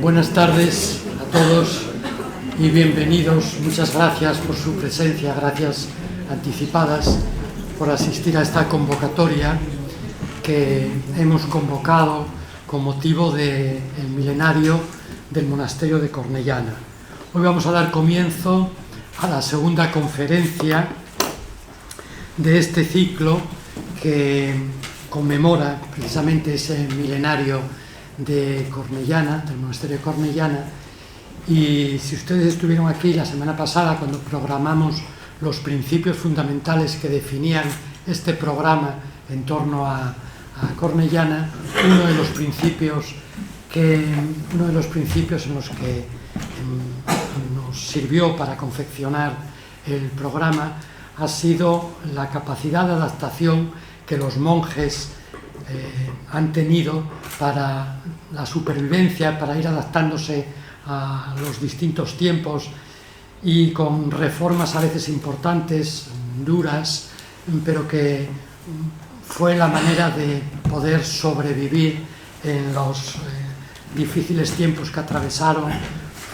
Buenas tardes a todos y bienvenidos. Muchas gracias por su presencia, gracias anticipadas por asistir a esta convocatoria que hemos convocado con motivo del milenario del monasterio de Cornellana. Hoy vamos a dar comienzo a la segunda conferencia de este ciclo que conmemora precisamente ese milenario de Cornellana, del monasterio de Cornellana. Y si ustedes estuvieron aquí la semana pasada cuando programamos los principios fundamentales que definían este programa en torno a Cornellana, uno de los principios en los que nos sirvió para confeccionar el programa ha sido la capacidad de adaptación que los monjes han tenido para la supervivencia, para ir adaptándose a los distintos tiempos y con reformas a veces importantes, duras, pero que fue la manera de poder sobrevivir en los difíciles tiempos que atravesaron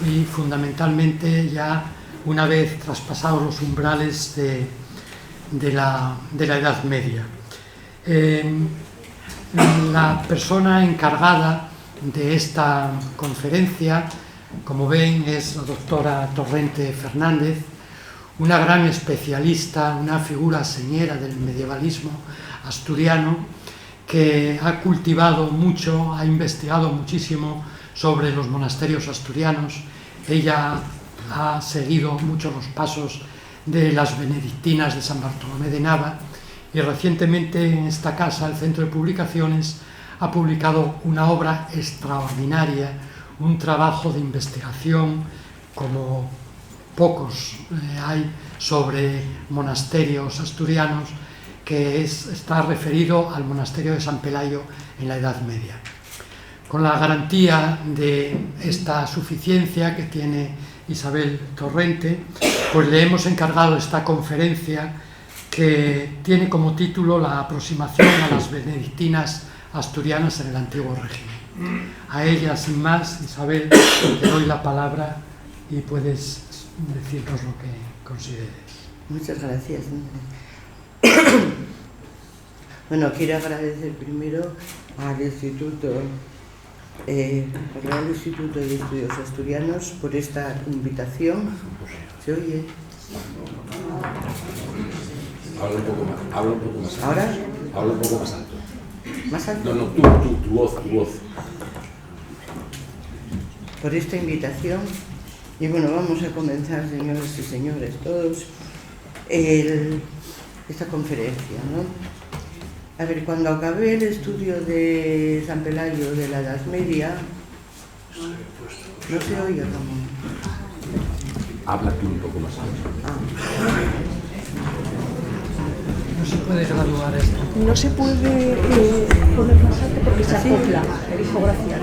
y fundamentalmente ya una vez traspasados los umbrales de la Edad Media. La persona encargada de esta conferencia, como ven, es la doctora Torrente Fernández, una gran especialista, una figura señera del medievalismo asturiano que ha cultivado mucho, ha investigado muchísimo sobre los monasterios asturianos. Ella ha seguido mucho los pasos de las benedictinas de San Bartolomé de Nava y recientemente en esta casa, el Centro de Publicaciones, ha publicado una obra extraordinaria, un trabajo de investigación como pocos hay sobre monasterios asturianos, que está referido al monasterio de San Pelayo en la Edad Media. Con la garantía de esta suficiencia que tiene Isabel Torrente, pues le hemos encargado esta conferencia que tiene como título la aproximación a las benedictinas asturianas en el antiguo régimen. A ella, sin más, Isabel, te doy la palabra y puedes decirnos lo que consideres. Muchas gracias. Bueno, quiero agradecer primero al Real Instituto de Estudios Asturianos por esta invitación. ¿Se oye? Habla un poco más. ¿Ahora? Habla un poco más alto. ¿Más alto? No, tu voz. Por esta invitación. Y bueno, vamos a comenzar, señoras y señores, todos, esta conferencia, ¿no? A ver, cuando acabé el estudio de San Pelayo de la Edad Media, no se oye, Ramón. Habla tú un poco más alto. No se puede graduar esto. No se puede poner más alto porque se acopla la discografía.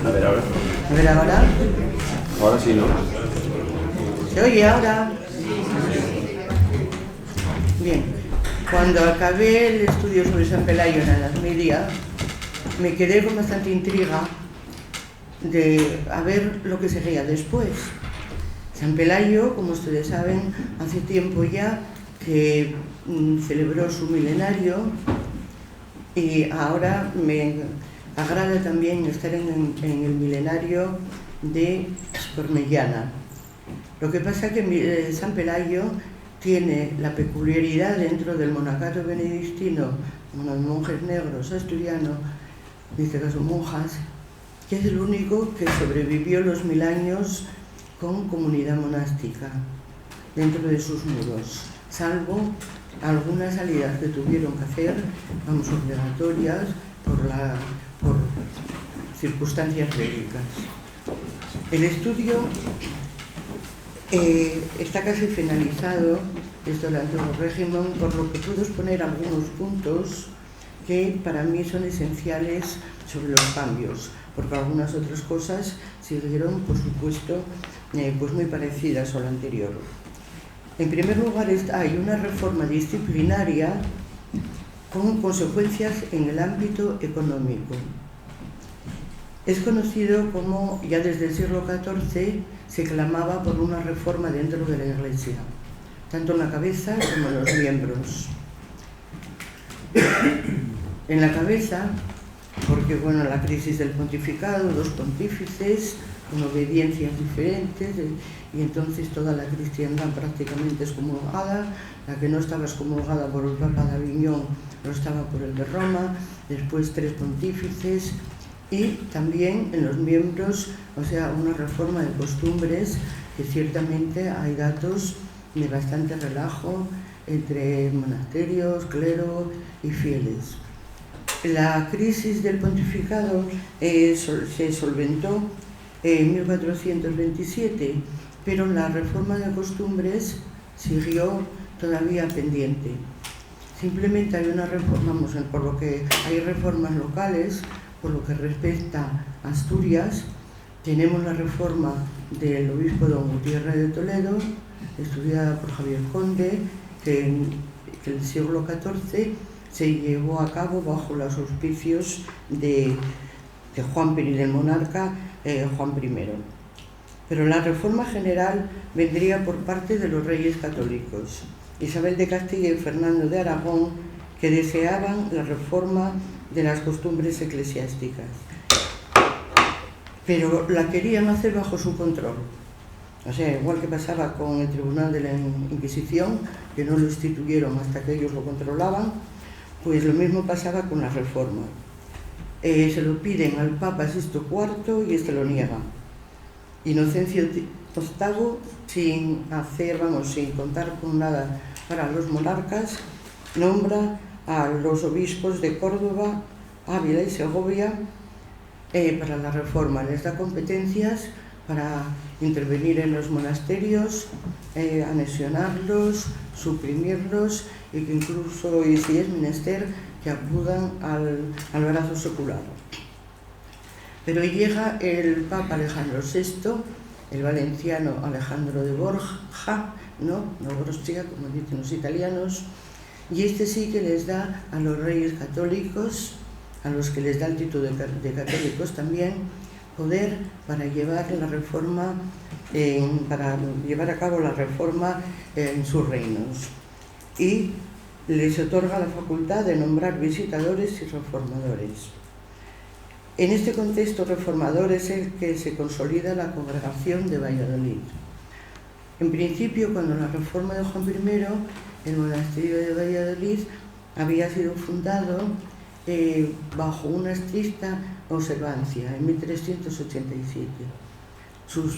A ver ahora. A ver, ahora. Ahora sí, ¿no? ¿Se oye ahora? Bien. Cuando acabé el estudio sobre San Pelayo en la Edad Media, me quedé con bastante intriga de a ver lo que sería después. San Pelayo, como ustedes saben, hace tiempo ya que celebró su milenario y ahora me agrada también estar en el milenario de Cornellana. Lo que pasa es que San Pelayo tiene la peculiaridad dentro del monacato benedictino, unos monjes negros asturianos, en este caso monjas, que es el único que sobrevivió los 1000 años con comunidad monástica dentro de sus muros, salvo algunas salidas que tuvieron que hacer, vamos, obligatorias por circunstancias bélicas. El estudio está casi finalizado desde el antiguo régimen, por lo que puedo exponer algunos puntos que para mí son esenciales sobre los cambios, porque algunas otras cosas siguieron, por supuesto, pues muy parecidas a lo anterior. En primer lugar, hay una reforma disciplinaria con consecuencias en el ámbito económico. Es conocido como, ya desde el siglo XIV, se clamaba por una reforma dentro de la Iglesia, tanto en la cabeza como en los miembros. En la cabeza, porque bueno, la crisis del pontificado, dos pontífices, con obediencias diferentes, y entonces toda la cristiandad prácticamente excomulgada, la que no estaba excomulgada por el Papa de Aviñón, no estaba por el de Roma, después 3 pontífices, y también en los miembros, o sea, una reforma de costumbres, que ciertamente hay datos de bastante relajo entre monasterios, clero y fieles. La crisis del pontificado se solventó en 1427, pero la reforma de costumbres siguió todavía pendiente. Simplemente hay una reforma, por lo que hay reformas locales, por lo que respecta a Asturias, tenemos la reforma del obispo don Gutiérrez de Toledo, estudiada por Javier Conde, que en el siglo XIV se llevó a cabo bajo los auspicios de Juan I, del monarca Juan I. Pero la reforma general vendría por parte de los reyes católicos, Isabel de Castilla y Fernando de Aragón, que deseaban la reforma de las costumbres eclesiásticas, pero la querían hacer bajo su control. O sea, igual que pasaba con el Tribunal de la Inquisición, que no lo instituyeron hasta que ellos lo controlaban, pues lo mismo pasaba con la reforma. Se lo piden al Papa Sixto IV y este lo niega. Inocencio VIII, sin contar con nada para los monarcas, nombra a los obispos de Córdoba, Ávila y Segovia para la reforma. Les da competencias para intervenir en los monasterios, anexionarlos, suprimirlos y que incluso, y si es menester, que acudan al brazo secular. Pero llega el Papa Alejandro VI, el valenciano Alejandro de Borja, no Borgia, como dicen los italianos, y este sí que les da a los reyes católicos, a los que les da el título de católicos también, poder para llevar la reforma, para llevar a cabo la reforma en sus reinos. Y les otorga la facultad de nombrar visitadores y reformadores. En este contexto reformador es el que se consolida la congregación de Valladolid. En principio, cuando la reforma de Juan I, el monasterio de Valladolid había sido fundado bajo una estricta observancia en 1387.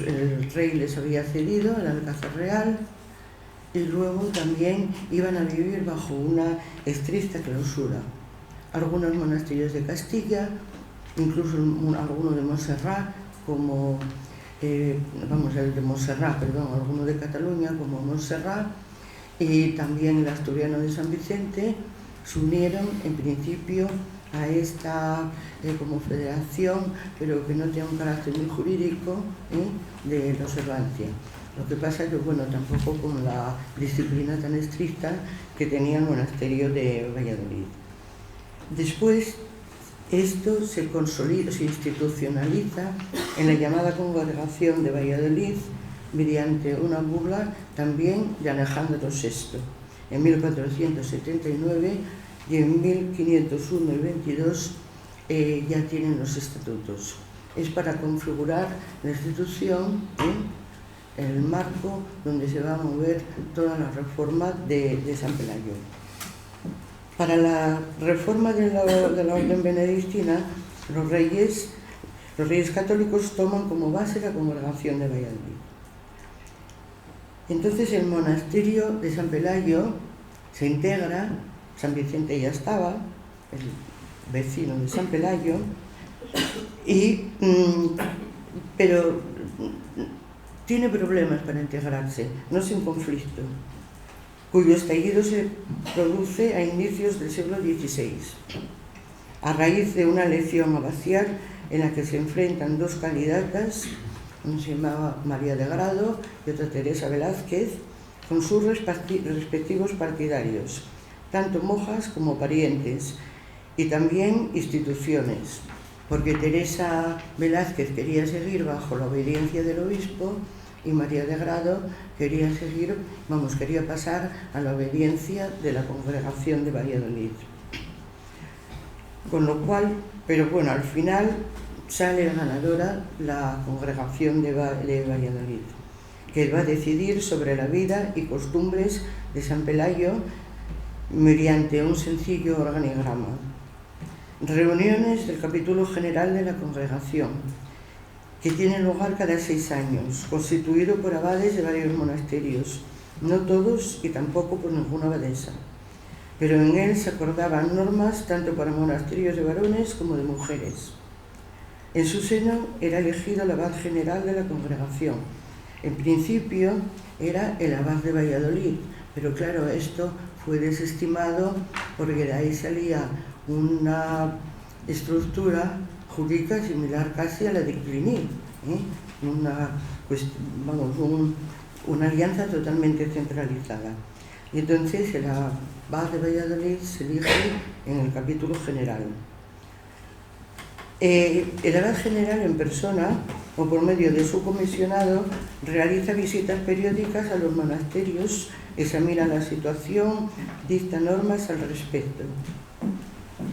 El rey les había cedido el Alcázar Real y luego también iban a vivir bajo una estricta clausura. Algunos monasterios de Castilla, incluso alguno de Montserrat, como el de Montserrat, alguno de Cataluña como Montserrat, y también el asturiano de San Vicente, se unieron en principio a esta como federación, pero que no tiene un carácter muy jurídico de la observancia. Lo que pasa es que, tampoco con la disciplina tan estricta que tenía el monasterio de Valladolid. Después, esto se consolida, se institucionaliza en la llamada Congregación de Valladolid mediante una bula también de Alejandro VI, en 1479, y en 1501 y 22 ya tienen los estatutos. Es para configurar la institución, el marco donde se va a mover toda la reforma de San Pelayo. Para la reforma de la orden benedictina, los reyes católicos toman como base la congregación de Valladolid. Entonces el monasterio de San Pelayo se integra, San Vicente ya estaba, el vecino de San Pelayo, pero tiene problemas para integrarse, no sin conflicto, cuyo estallido se produce a inicios del siglo XVI, a raíz de una elección abacial en la que se enfrentan dos candidatas, una se llamaba María de Grado y otra Teresa Velázquez, con sus respectivos partidarios, tanto monjas como parientes, y también instituciones. porque Teresa Velázquez quería seguir bajo la obediencia del obispo y María de Grado quería pasar a la obediencia de la Congregación de Valladolid. Con lo cual, pero bueno, al final sale ganadora la Congregación de Valladolid, que va a decidir sobre la vida y costumbres de San Pelayo mediante un sencillo organigrama. Reuniones del capítulo general de la congregación, que tiene lugar cada 6 años, constituido por abades de varios monasterios, no todos y tampoco por ninguna abadesa, pero en él se acordaban normas tanto para monasterios de varones como de mujeres. En su seno era elegido el abad general de la congregación. En principio era el abad de Valladolid, pero claro, esto fue desestimado porque de ahí salía una estructura jurídica similar casi a la de Cluny, una alianza totalmente centralizada. Y entonces el abad de Valladolid se elige en el capítulo general. El abad general en persona o por medio de su comisionado realiza visitas periódicas a los monasterios, examina la situación, dicta normas al respecto.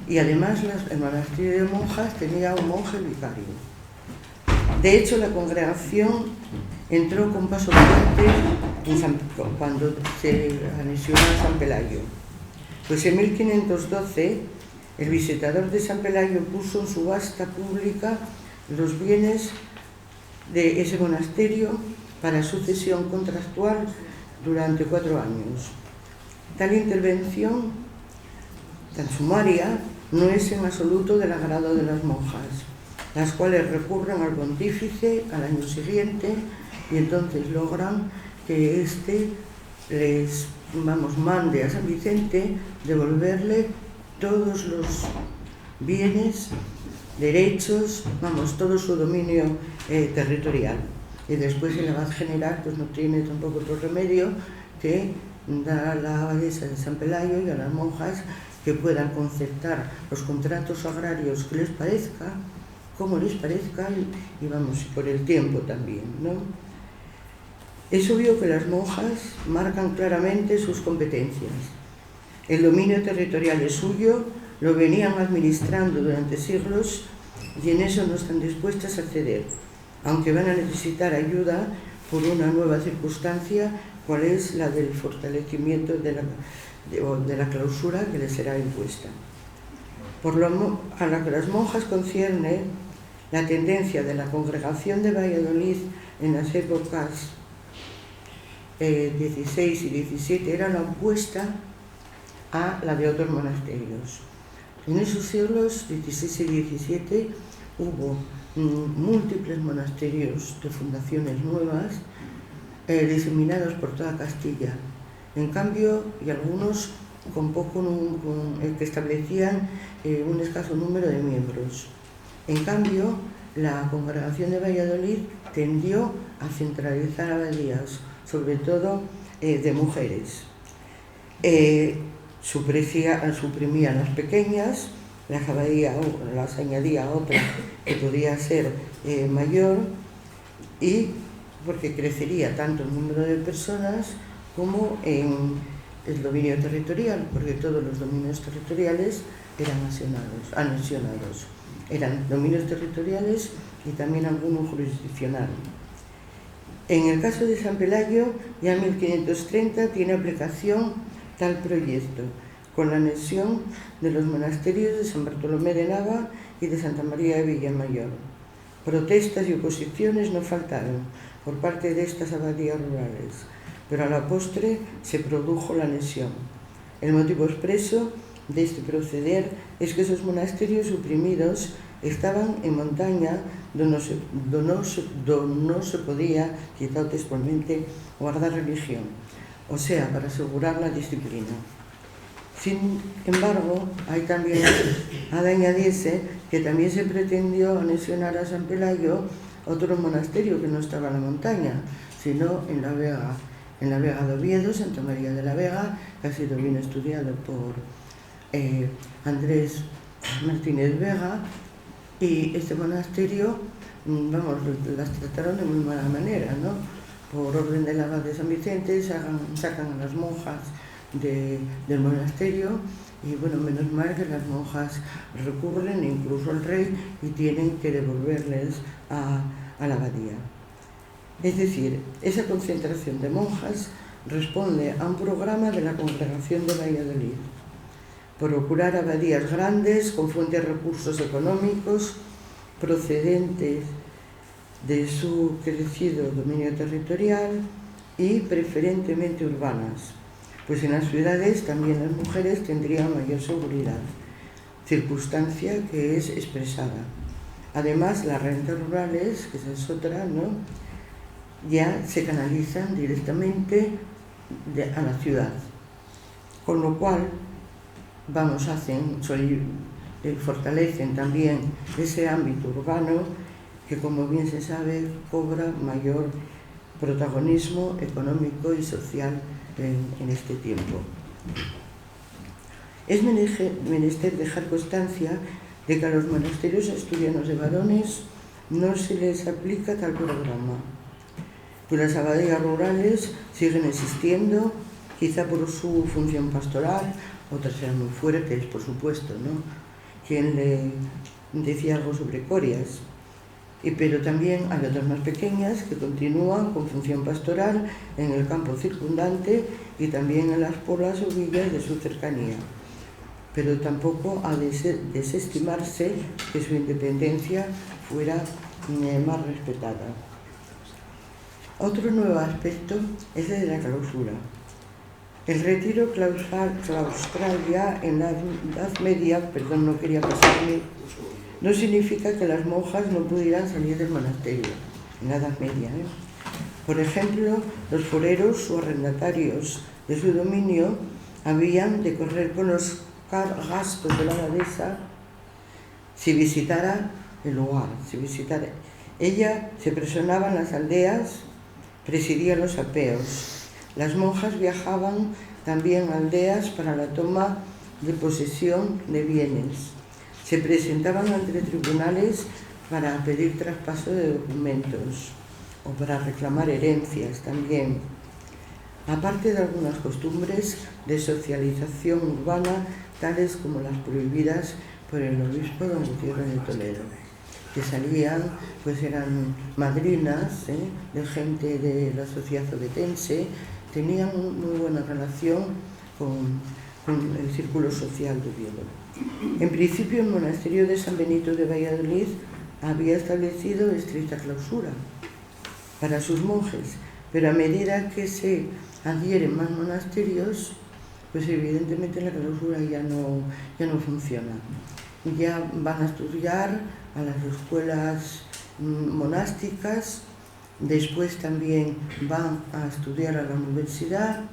Y además el monasterio de monjas tenía un monje vicario. De hecho, la congregación entró con paso fuerte cuando se anexionó a San Pelayo. Pues en 1512 el visitador de San Pelayo puso en subasta pública los bienes de ese monasterio para sucesión contractual durante 4 años. Tal intervención tan sumaria no es en absoluto del agrado de las monjas, las cuales recurren al pontífice al año siguiente y entonces logran que éste les mande a San Vicente devolverle todos los bienes, derechos, todo su dominio territorial. Y después el abad general pues no tiene tampoco otro remedio que dar a la abadesa de San Pelayo y a las monjas que puedan concertar los contratos agrarios que les parezca, como les parezca, y por el tiempo también, ¿no? Es obvio que las monjas marcan claramente sus competencias. El dominio territorial es suyo, lo venían administrando durante siglos y en eso no están dispuestas a ceder, aunque van a necesitar ayuda por una nueva circunstancia, cual es la del fortalecimiento de la clausura que les será impuesta. A la que las monjas concierne, la tendencia de la congregación de Valladolid en las épocas 16 y 17 era la opuesta a la de otros monasterios. En esos siglos 16 y 17 hubo múltiples monasterios de fundaciones nuevas diseminados por toda Castilla. En cambio, y algunos que establecían un escaso número de miembros. En cambio, la congregación de Valladolid tendió a centralizar abadías, sobre todo de mujeres. Suprimía las pequeñas, las añadía a otra que podía ser mayor, y porque crecería tanto el número de personas como en el dominio territorial, porque todos los dominios territoriales eran anexionados. Eran dominios territoriales y también alguno jurisdiccional. En el caso de San Pelayo, ya en 1530 tiene aplicación tal proyecto, con la anexión de los monasterios de San Bartolomé de Nava y de Santa María de Villamayor. Protestas y oposiciones no faltaron por parte de estas abadías rurales, pero a la postre se produjo la anexión. El motivo expreso de este proceder es que esos monasterios suprimidos estaban en montaña donde no se podía, quizá textualmente, guardar religión, o sea, para asegurar la disciplina. Sin embargo, hay también ha de añadirse que también se pretendió anexionar a San Pelayo otro monasterio que no estaba en la montaña, sino en la Vega de Oviedo, Santa María de la Vega, que ha sido bien estudiado por Andrés Martínez Vega, Y este monasterio, vamos, las trataron de muy mala manera, ¿no? Por orden del abad de San Vicente sacan a las monjas del monasterio y bueno, menos mal que las monjas recurren incluso al rey y tienen que devolverles a la abadía. Es decir, esa concentración de monjas responde a un programa de la Congregación de Valladolid: procurar abadías grandes con fuentes de recursos económicos procedentes de su crecido dominio territorial y preferentemente urbanas, pues en las ciudades también las mujeres tendrían mayor seguridad, circunstancia que es expresada. Además, las rentas rurales, que esa es otra, ¿no?, ya se canalizan directamente a la ciudad, con lo cual, vamos, fortalecen también ese ámbito urbano que, como bien se sabe, cobra mayor protagonismo económico y social en este tiempo. Es menester dejar constancia de que a los monasterios asturianos de varones no se les aplica tal programa, pues las abadías rurales siguen existiendo, quizá por su función pastoral, otras eran muy fuertes, por supuesto, ¿no? Quien le decía algo sobre Corias, pero también hay otras más pequeñas que continúan con función pastoral en el campo circundante y también en las poblas o villas de su cercanía. Pero tampoco ha de desestimarse que su independencia fuera más respetada. Otro nuevo aspecto es el de la clausura. El retiro claustral ya en la Edad Media, no quería pasarme, no significa que las monjas no pudieran salir del monasterio en la Edad Media, ¿eh? Por ejemplo, los foreros o arrendatarios de su dominio habían de correr con los gastos de la abadesa si visitara el lugar. Ella se personaba en las aldeas, presidía los apeos. Las monjas viajaban también a aldeas para la toma de posesión de bienes. Se presentaban ante tribunales para pedir traspaso de documentos o para reclamar herencias también, aparte de algunas costumbres de socialización urbana, tales como las prohibidas por el obispo don Gutiérrez de Toledo, que salían, pues eran madrinas de gente de la sociedad obetense, tenían muy buena relación con el círculo social de Oviedo. En principio, el monasterio de San Benito de Valladolid había establecido estricta clausura para sus monjes, pero a medida que se adhieren más monasterios, pues evidentemente la clausura ya no funciona. Ya van a estudiar a las escuelas monásticas, después también van a estudiar a la universidad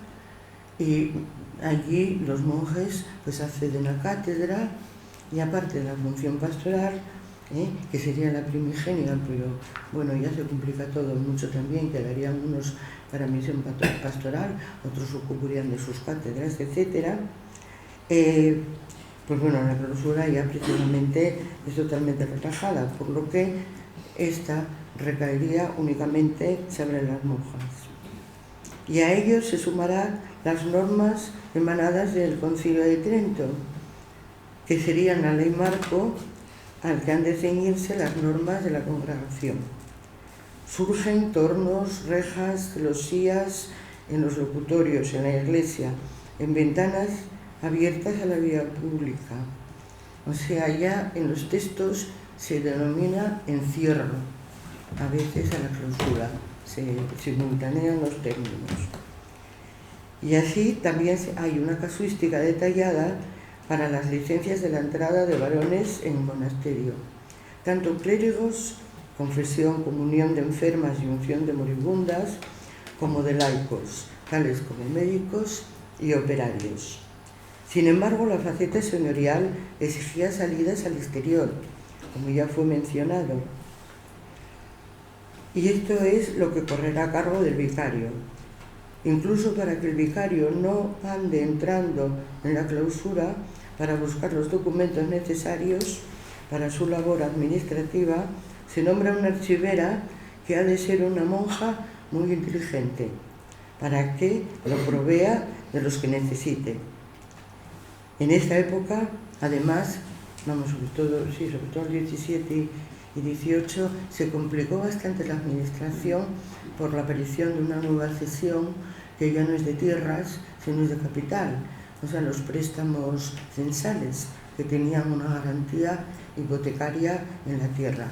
y allí los monjes pues acceden a cátedra y aparte de la función pastoral, que sería la primigenia, pero bueno, ya se complica todo mucho también, quedarían unos para misión pastoral, otros ocuparían de sus cátedras, etc. Pues bueno, la clausura ya precisamente es totalmente relajada, por lo que esta recaería únicamente sobre las monjas. Y a ello se sumarán las normas emanadas del Concilio de Trento, que serían la ley marco al que han de ceñirse las normas de la congregación. Surgen tornos, rejas, celosías en los locutorios, en la iglesia, en ventanas abiertas a la vía pública. O sea, ya en los textos se denomina encierro, a veces a la clausura, se simultanean los términos. Y así también hay una casuística detallada para las licencias de la entrada de varones en el monasterio, tanto clérigos, confesión, comunión de enfermas y unción de moribundas, como de laicos, tales como médicos y operarios. Sin embargo, la faceta señorial exigía salidas al exterior, como ya fue mencionado, y esto es lo que correrá a cargo del vicario. Incluso para que el vicario no ande entrando en la clausura para buscar los documentos necesarios, para su labor administrativa, se nombra una archivera que ha de ser una monja muy inteligente, para que lo provea de los que necesite. En esta época, además, sobre todo el 17 y 18, se complicó bastante la administración por la aparición de una nueva cesión que ya no es de tierras, sino es de capital, o sea, los préstamos censales, que tenían una garantía hipotecaria en la tierra.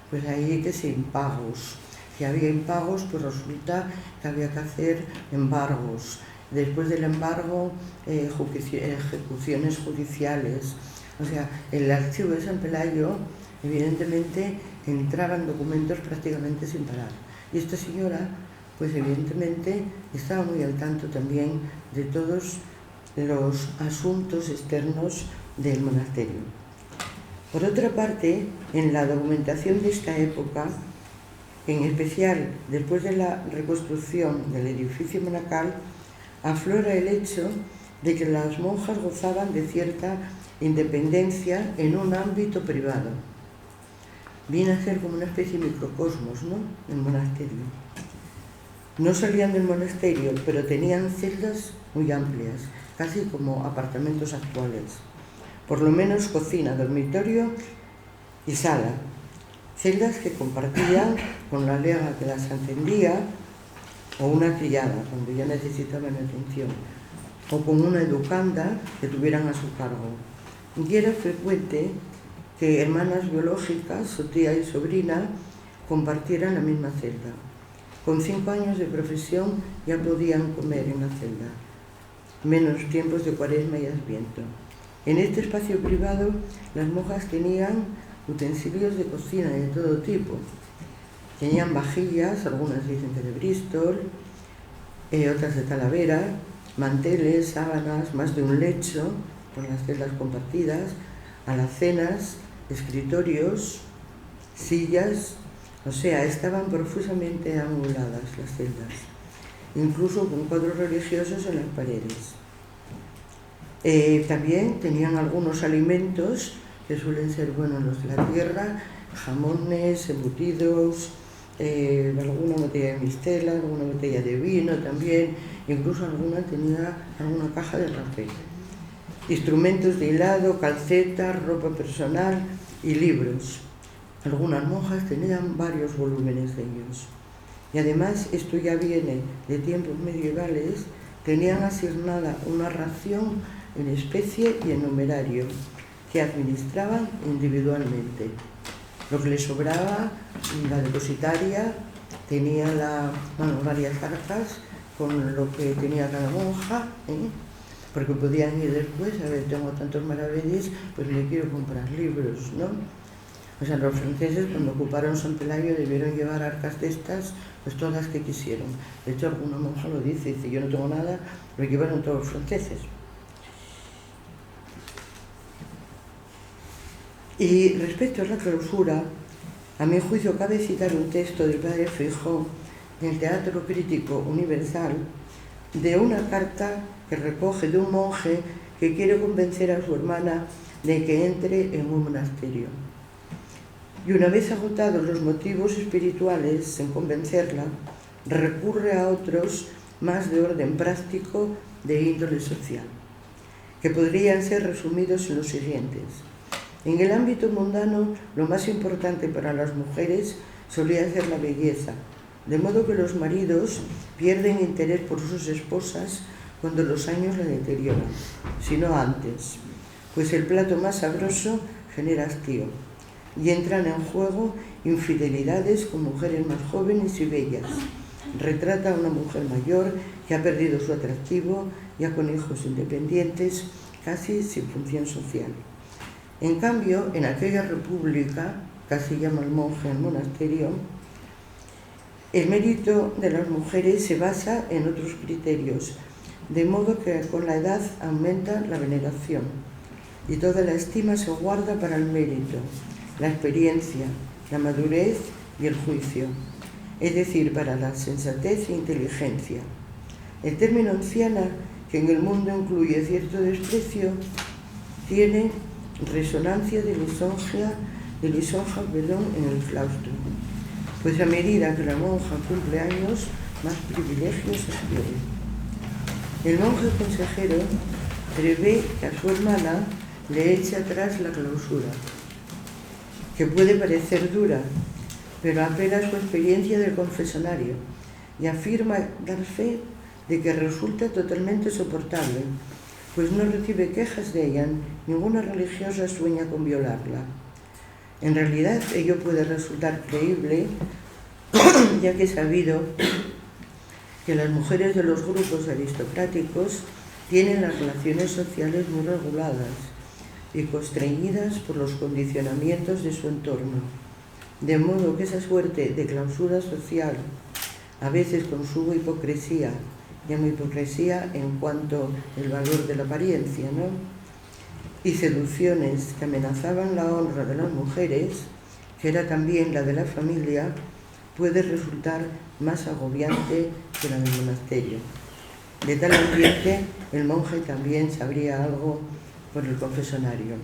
Pues ahí que se impagos. Si había impagos, pues resulta que había que hacer embargos. Después del embargo, ejecuciones judiciales. O sea, el archivo de San Pelayo, evidentemente, entraban documentos prácticamente sin parar. Y esta señora, pues evidentemente, estaba muy al tanto también de todos los asuntos externos del monasterio. Por otra parte, en la documentación de esta época, en especial después de la reconstrucción del edificio monacal, aflora el hecho de que las monjas gozaban de cierta independencia en un ámbito privado. Viene a ser como una especie de microcosmos, ¿no?, el monasterio. No salían del monasterio, pero tenían celdas muy amplias, casi como apartamentos actuales. Por lo menos cocina, dormitorio y sala. Celdas que compartían con la lega que las atendía, o una criada cuando ya necesitaban atención, o con una educanda que tuvieran a su cargo. Y era frecuente que hermanas biológicas, su tía y sobrina, compartieran la misma celda. Con 5 años de profesión ya podían comer en la celda, menos tiempos de Cuaresma y Adviento. En este espacio privado, las monjas tenían utensilios de cocina de todo tipo. Tenían vajillas, algunas dicen que de Bristol, otras de Talavera, manteles, sábanas, más de un lecho por las celdas compartidas, alacenas, escritorios, sillas. O sea, estaban profusamente amobladas las celdas, incluso con cuadros religiosos en las paredes. También tenían algunos alimentos que suelen ser buenos los de la tierra, jamones, embutidos, alguna botella de mistela, alguna botella de vino también, incluso alguna tenía alguna caja de rafé. Instrumentos de hilado, calcetas, ropa personal y libros. Algunas monjas tenían varios volúmenes de ellos. Y además, esto ya viene de tiempos medievales, tenían asignada una ración en especie y en numerario, que administraban individualmente. Lo que les sobraba, la depositaria tenía varias cartas con lo que tenía cada monja, porque podían ir después, a ver, tengo tantos maravedís, pues le quiero comprar libros, ¿no? O sea, los franceses cuando ocuparon San Pelayo debieron llevar arcas de estas, pues todas las que quisieron. De hecho, alguna monja lo dice, yo no tengo nada, lo llevaron todos los franceses. Y respecto a la clausura, a mi juicio cabe citar un texto del padre Feijó en el Teatro Crítico Universal de una carta que recoge de un monje que quiere convencer a su hermana de que entre en un monasterio. Y una vez agotados los motivos espirituales en convencerla, recurre a otros más de orden práctico de índole social, que podrían ser resumidos en los siguientes. En el ámbito mundano, lo más importante para las mujeres solía ser la belleza, de modo que los maridos pierden interés por sus esposas cuando los años la deterioran, sino antes, pues el plato más sabroso genera hastío, y entran en juego infidelidades con mujeres más jóvenes y bellas. Retrata a una mujer mayor que ha perdido su atractivo, ya con hijos independientes, casi sin función social. En cambio, en aquella república, casi llama el monje al monasterio, el mérito de las mujeres se basa en otros criterios, de modo que con la edad aumenta la veneración y toda la estima se guarda para el mérito, la experiencia, la madurez y el juicio, es decir, para la sensatez e inteligencia. El término anciana, que en el mundo incluye cierto desprecio, tiene resonancia de lisonja en el claustro, pues a medida que la monja cumple años, más privilegios adquiere. El monje consejero prevé que a su hermana le eche atrás la clausura, que puede parecer dura, pero apela a su experiencia del confesionario y afirma dar fe de que resulta totalmente soportable, pues no recibe quejas de ella, ninguna religiosa sueña con violarla. En realidad, ello puede resultar creíble, ya que es sabido que las mujeres de los grupos aristocráticos tienen las relaciones sociales muy reguladas y constreñidas por los condicionamientos de su entorno, de modo que esa suerte de clausura social, a veces con su hipocresía, llamo hipocresía en cuanto al valor de la apariencia, ¿no?, y seducciones que amenazaban la honra de las mujeres, que era también la de la familia, puede resultar más agobiante que la del monasterio. De tal ambiente, el monje también sabría algo por el confesionario.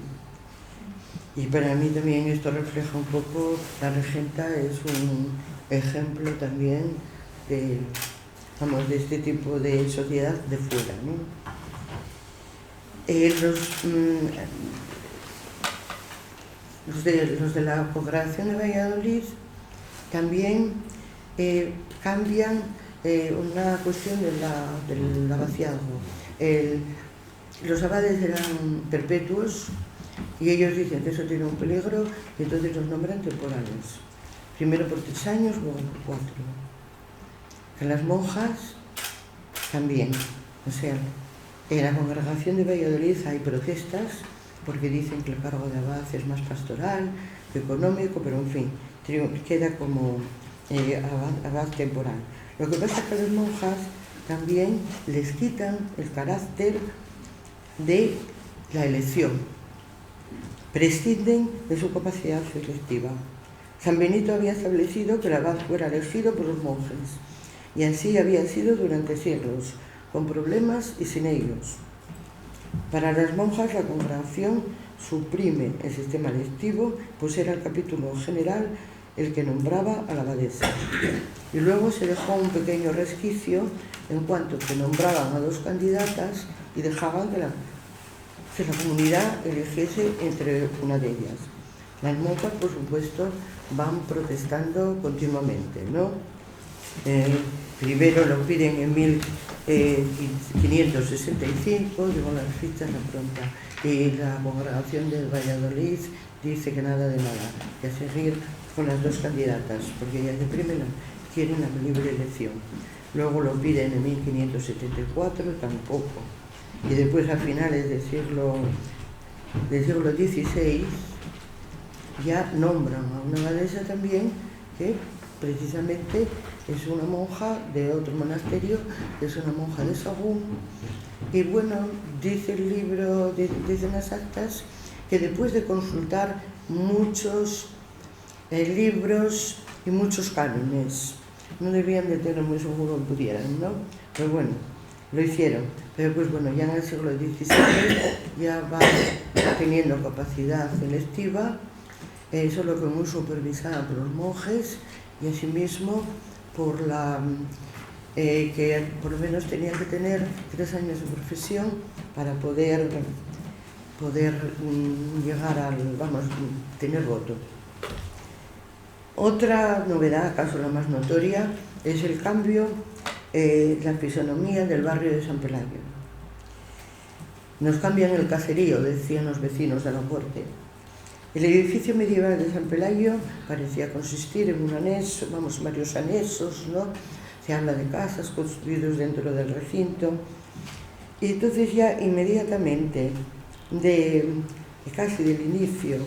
Y para mí también esto refleja un poco, la regenta es un ejemplo también de este tipo de sociedad de fuera, ¿no? Los de la Congregación de Valladolid también cambian una cuestión del abaciazgo. Los abades eran perpetuos y ellos dicen que eso tiene un peligro y entonces los nombran temporales. Primero por 3 años, luego por 4. Que las monjas también. O sea, en la Congregación de Valladolid hay protestas porque dicen que el cargo de abad es más pastoral que económico, pero en fin, queda como abad temporal. Lo que pasa es que a las monjas también les quitan el carácter de la elección, prescinden de su capacidad electiva. San Benito había establecido que el abad fuera elegido por los monjes, y así había sido durante siglos, con problemas y sin ellos. Para las monjas la congregación suprime el sistema electivo, pues era el capítulo general el que nombraba a la abadesa. Y luego se dejó un pequeño resquicio en cuanto que nombraban a 2 candidatas y dejaban que la comunidad eligiese entre una de ellas. Las monjas, por supuesto, van protestando continuamente, ¿no? Primero lo piden en 1565, digo las fichas la pronta, y la Congregación de Valladolid dice que nada de nada, que a seguir con las 2 candidatas, porque ellas de primera quieren la libre elección. Luego lo piden en 1574, tampoco. Y después a finales del siglo XVI ya nombran a una abadesa también que precisamente es una monja de otro monasterio, que es una monja de Sahagún. Y bueno, dice el libro, dicen las actas, que después de consultar muchos libros y muchos cánones, no debían de tener muy seguro que pudieran, ¿no? Pero bueno, lo hicieron. Pero pues bueno, ya en el siglo XVI ya va teniendo capacidad electiva, solo que muy supervisada por los monjes, y asimismo por que por lo menos tenían que tener 3 años de profesión para poder llegar al, tener voto. Otra novedad, acaso la más notoria, es el cambio, la fisonomía del barrio de San Pelayo. Nos cambian el caserío, decían los vecinos de la corte. El edificio medieval de San Pelayo parecía consistir en un anexo, varios anexos, ¿no? Se habla de casas construidos dentro del recinto. Y entonces ya inmediatamente, casi del inicio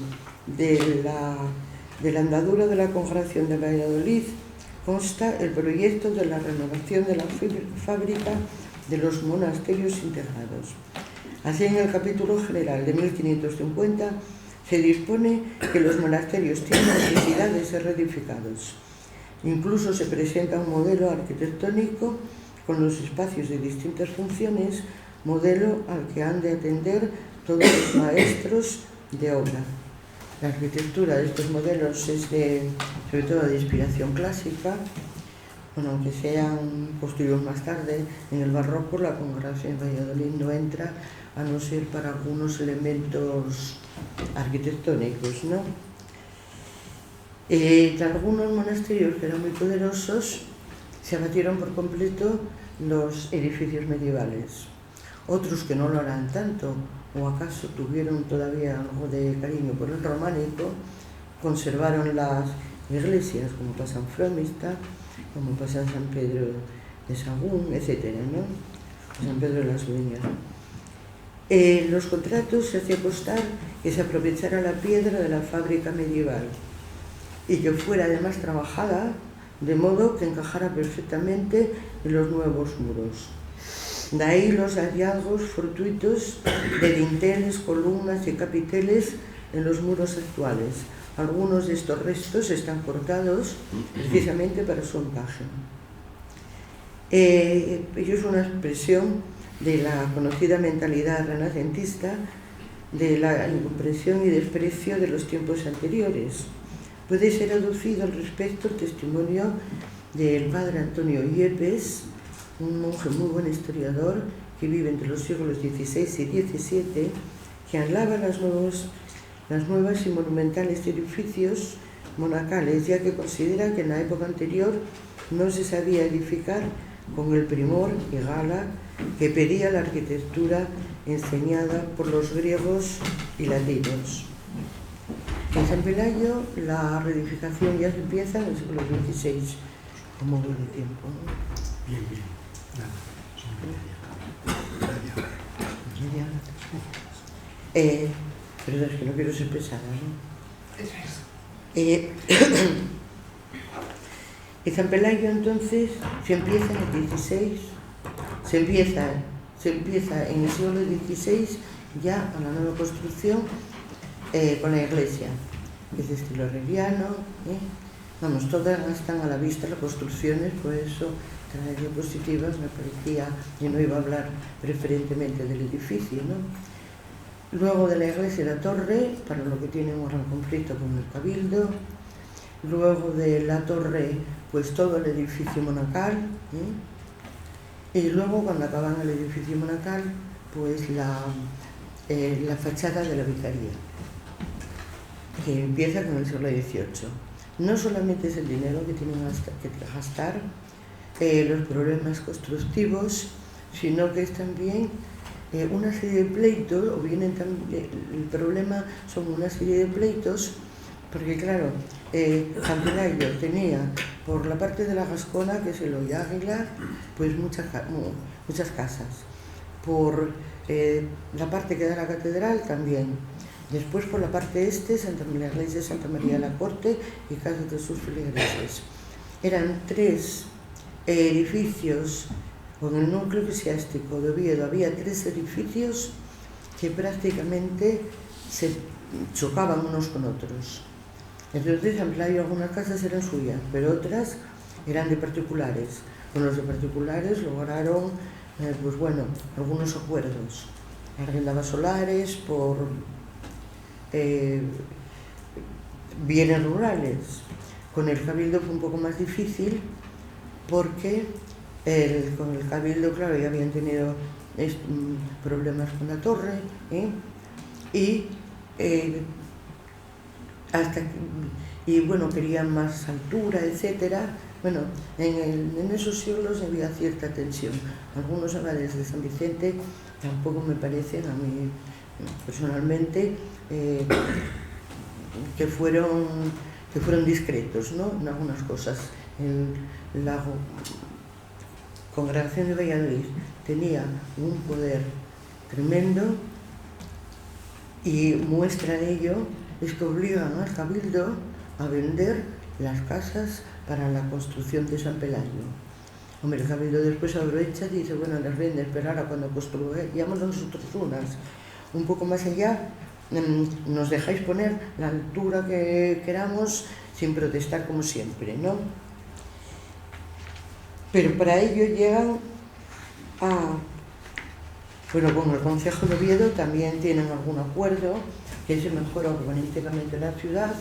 de la andadura de la Congregación de Valladolid, consta el proyecto de la renovación de la fábrica de los monasterios integrados. Así, en el capítulo general de 1550, se dispone que los monasterios tienen necesidad de ser reedificados. Incluso se presenta un modelo arquitectónico con los espacios de distintas funciones, modelo al que han de atender todos los maestros de obra. La arquitectura de estos modelos es sobre todo de inspiración clásica, bueno, aunque sean construidos más tarde. En el barroco la Congregación de Valladolid no entra, a no ser para algunos elementos arquitectónicos, ¿no? En algunos monasterios que eran muy poderosos se abatieron por completo los edificios medievales. Otros que no lo harán tanto, o acaso tuvieron todavía algo de cariño por el románico, conservaron las iglesias, como pasa en Fromista, como pasa en San Pedro de Sagún, etc., ¿no? San Pedro de las Dueñas. En los contratos se hacía constar que se aprovechara la piedra de la fábrica medieval y que fuera además trabajada de modo que encajara perfectamente en los nuevos muros. De ahí los hallazgos fortuitos de dinteles, columnas y capiteles en los muros actuales. Algunos de estos restos están cortados precisamente para su encaje. Ello es una expresión de la conocida mentalidad renacentista, de la incomprensión y desprecio de los tiempos anteriores. Puede ser aducido al respecto el testimonio del padre Antonio Yepes, un monje muy buen historiador que vive entre los siglos XVI y XVII, que alaba las nuevas y monumentales edificios monacales, ya que considera que en la época anterior no se sabía edificar con el primor y gala que pedía la arquitectura enseñada por los griegos y latinos. En San Pelayo la reedificación ya se empieza en el siglo XVI, como voy de tiempo, ¿no? Bien, bien. Nada, son media hora. Perdón, es que no quiero ser pesada, ¿no? En San Pelayo entonces se empieza en el XVI, se empieza en el siglo XVI ya a la nueva construcción con la iglesia, que es de estilo herreriano, Vamos, todas están a la vista, las construcciones, por eso traer diapositivas me parecía, y no iba a hablar preferentemente del edificio, ¿no? Luego de la iglesia la torre, para lo que tiene un gran conflicto con el cabildo. Luego de la torre, pues todo el edificio monacal, y luego cuando acaban el edificio monacal, pues la fachada de la vicaría, que empieza con el siglo XVIII. No solamente es el dinero que tienen que gastar, los problemas constructivos, sino que es también una serie de pleitos, o vienen también, el problema son una serie de pleitos, porque claro, San Pelayo tenía por la parte de la Gascona, que es el Hoy-Águila, pues muchas casas. Por la parte que da la catedral también. Después por la parte este, la iglesia de Santa María de la Corte y casas de sus feligreses. Eran 3 edificios, con el núcleo eclesiástico de Oviedo había 3 edificios que prácticamente se chocaban unos con otros. Entonces, en Pelayo algunas casas eran suyas, pero otras eran de particulares. Con los de particulares lograron, pues bueno, algunos acuerdos. Arrendaba solares por bienes rurales. Con el cabildo fue un poco más difícil porque con el cabildo, claro, ya habían tenido problemas con la torre, y bueno, querían más altura, etcétera. Bueno, en esos siglos había cierta tensión. Algunos abades de San Vicente tampoco me parecen, a mí personalmente, que fueron discretos, ¿no?, en algunas cosas. La Congregación de Valladolid tenía un poder tremendo, y muestra de ello es que obligan al cabildo a vender las casas para la construcción de San Pelayo. Hombre, el cabildo después aprovecha y dice, bueno, las vendes, pero ahora cuando construyamos nosotros unas un poco más allá, nos dejáis poner la altura que queramos sin protestar como siempre, ¿no? Pero para ello llegan bueno, con el Concejo de Oviedo también tienen algún acuerdo, que se mejora urbanísticamente la ciudad,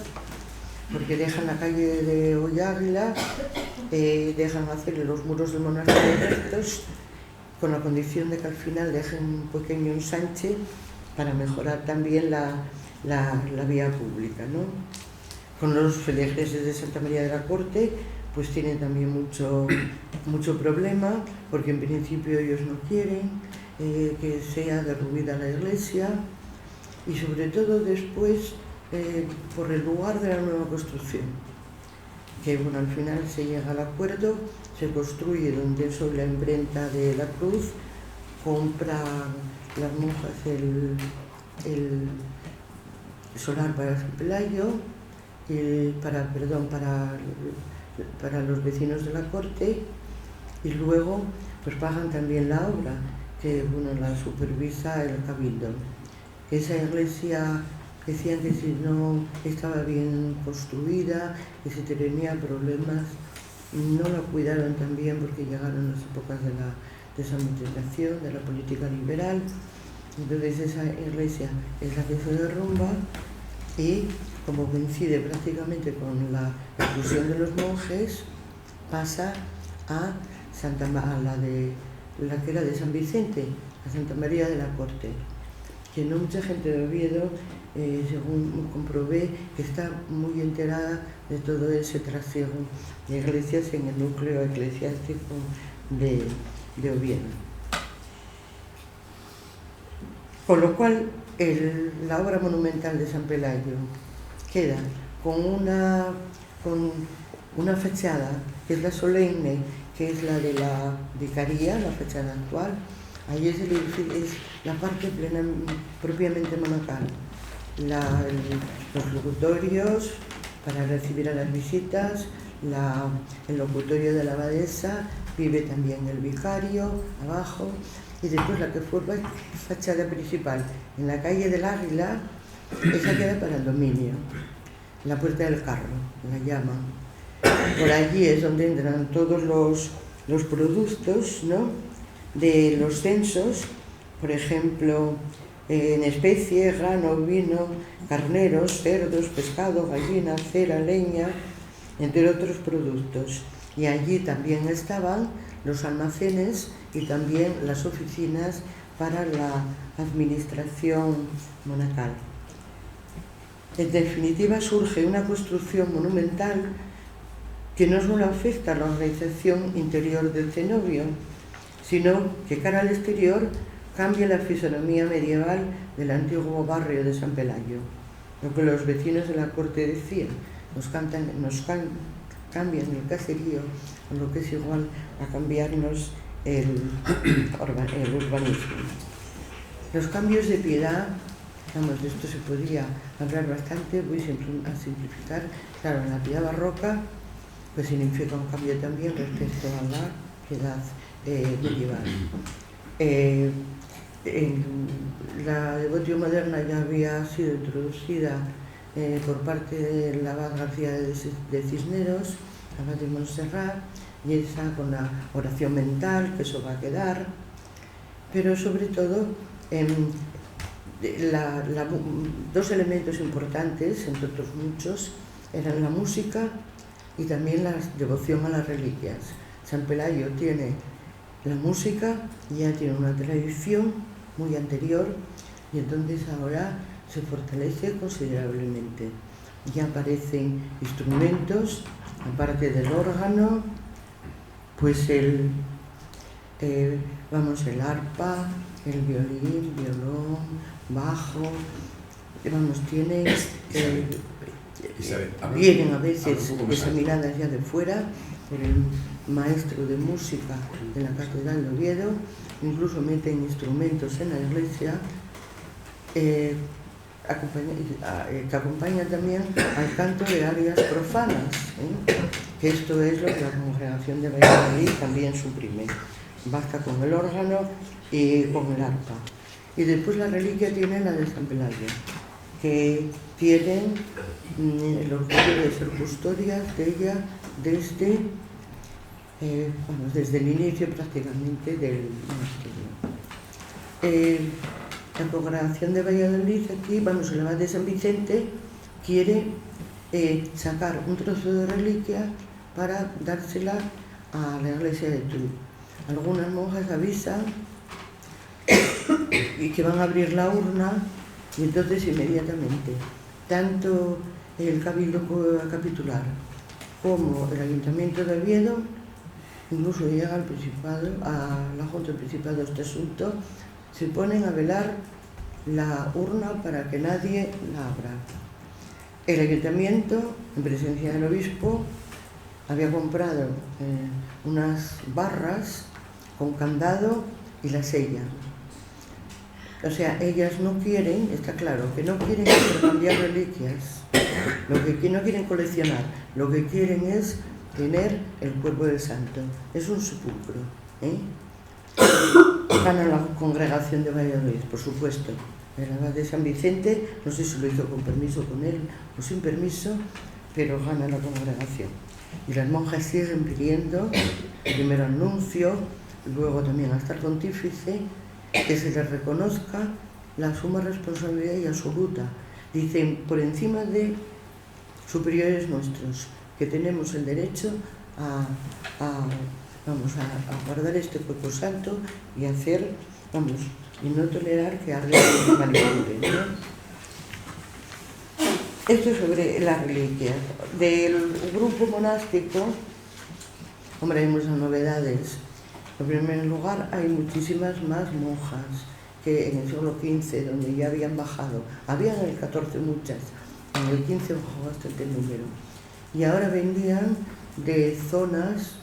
porque dejan la calle de Olláguila, dejan hacer los muros del monasterio rectos, con la condición de que al final dejen un pequeño ensanche para mejorar también la vía pública, ¿no? Con los feligreses de Santa María de la Corte, pues tienen también mucho problema, porque en principio ellos no quieren que sea derruida la iglesia, y sobre todo después por el lugar de la nueva construcción, que bueno, al final se llega al acuerdo, se construye donde es la imprenta de la cruz, compran las monjas el solar para San Pelayo, para los vecinos de la corte, y luego pues pagan también la obra, que bueno, la supervisa el cabildo. Esa iglesia decían que si no estaba bien construida, que si tenía problemas, no la cuidaron tan bien porque llegaron las épocas de la desamortización, de la política liberal. Entonces esa iglesia es la que se derrumba, y como coincide prácticamente con la expulsión de los monjes, pasa a la que era de San Vicente, a Santa María de la Corte, que no mucha gente de Oviedo, según comprobé, que está muy enterada de todo ese trasiego de iglesias en el núcleo eclesiástico de Oviedo. Con lo cual, la obra monumental de San Pelayo queda con una fachada, que es la solemne, que es la de la vicaría, la fachada actual. Ahí es la parte propiamente monacal. Los locutorios para recibir a las visitas, el locutorio de la abadesa, vive también el vicario abajo, y después la que fue fachada principal en la calle del Águila, esa queda para el dominio, la puerta del carro, la llaman. Por allí es donde entran todos los productos, ¿no?, de los censos, por ejemplo, en especie, grano, vino, carneros, cerdos, pescado, gallina, cera, leña, entre otros productos. Y allí también estaban los almacenes y también las oficinas para la administración monacal. En definitiva, surge una construcción monumental que no solo afecta a la organización interior del cenobio, sino que cara al exterior cambia la fisonomía medieval del antiguo barrio de San Pelayo. Lo que los vecinos de la corte decían, cambian el caserío, con lo que es igual a cambiarnos el urbanismo. Los cambios de piedad, de esto se podría hablar bastante, voy a simplificar. Claro, la piedad barroca pues significa un cambio también respecto a la piedad medieval. La devoción moderna ya había sido introducida por parte del abad García de Cisneros, abad de Montserrat, y esa con la oración mental, que eso va a quedar, pero sobre todo dos elementos importantes, entre otros muchos, eran la música y también la devoción a las reliquias. San Pelayo tiene la música, ya tiene una tradición muy anterior, y entonces ahora se fortalece considerablemente. Ya aparecen instrumentos, aparte del órgano, pues el arpa, el violín, violón, bajo, tienen, vienen a veces examinadas ya de fuera por el maestro de música de la Catedral de Oviedo, incluso meten instrumentos en la iglesia, que acompañan también al canto de arias profanas, que esto es lo que la Congregación de Valladolid también suprime. Basta con el órgano y con el arpa. Y después la reliquia tiene la de San Pelayo, que tienen el orgullo de ser custodias de ella desde el inicio prácticamente del monasterio. la Congregación de Valladolid, aquí, vamos, el abad de San Vicente, quiere sacar un trozo de reliquia para dársela a la iglesia de Tui. Algunas monjas avisan y que van a abrir la urna, y entonces inmediatamente tanto el Cabildo Capitular como el Ayuntamiento de Oviedo, incluso llega al Principado, a la Junta del Principado este asunto, se ponen a velar la urna para que nadie la abra. El Ayuntamiento, en presencia del obispo, había comprado unas barras con candado y la sella. O sea, ellas no quieren, está claro, que no quieren intercambiar reliquias, no quieren coleccionar, lo que quieren es tener el cuerpo del santo. Es un sepulcro, ¿eh? Gana la Congregación de Valladolid, por supuesto. El abad de San Vicente, no sé si lo hizo con permiso con él o sin permiso, pero gana la congregación. Y las monjas siguen pidiendo, primero al nuncio, luego también hasta el pontífice, que se les reconozca la suma responsabilidad y absoluta. Dicen, por encima de superiores nuestros, que tenemos el derecho a guardar este cuerpo santo y hacer, y no tolerar que alguien manipule, ¿no? Esto es sobre las reliquias. Del grupo monástico, hombre, hay muchas novedades. En primer lugar, hay muchísimas más monjas que en el siglo XV, donde ya habían bajado. Habían en el XIV muchas, en el XV bajó bastante el número. Y ahora venían de zonas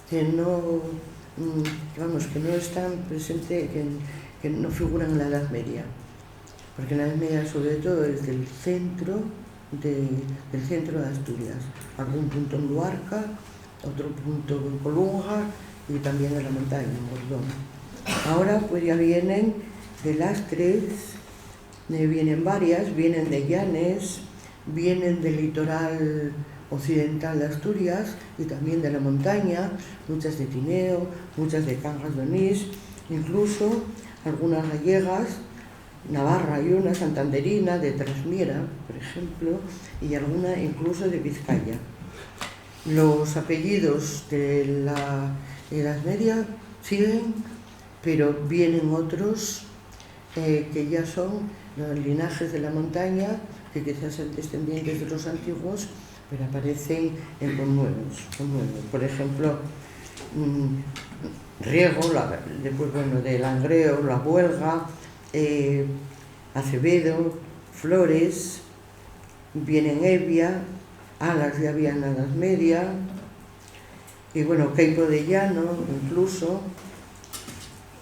que no están presentes, que no figuran en la Edad Media. Porque en la Edad Media, sobre todo, es del centro de Asturias. Algún punto en Luarca, otro punto en Colunga, y también en la montaña, en Gordón. Ahora pues ya vienen de Lastres, vienen varias, vienen de Llanes, vienen del litoral occidental de Asturias y también de la montaña, muchas de Tineo, muchas de Cangas de Onís, incluso algunas gallegas, Navarra hay una, santanderina, de Trasmiera, por ejemplo, y alguna incluso de Vizcaya. Los apellidos de la Edad Media siguen, pero vienen otros que ya son los linajes de la montaña, que quizás son descendientes de los antiguos, pero aparecen con nuevos. Por ejemplo, Riego, después de Langreo, La Buelga, Acevedo, Flores, vienen Evia, Alas ya había en la Edad Media, y bueno, Queipo de Llano incluso,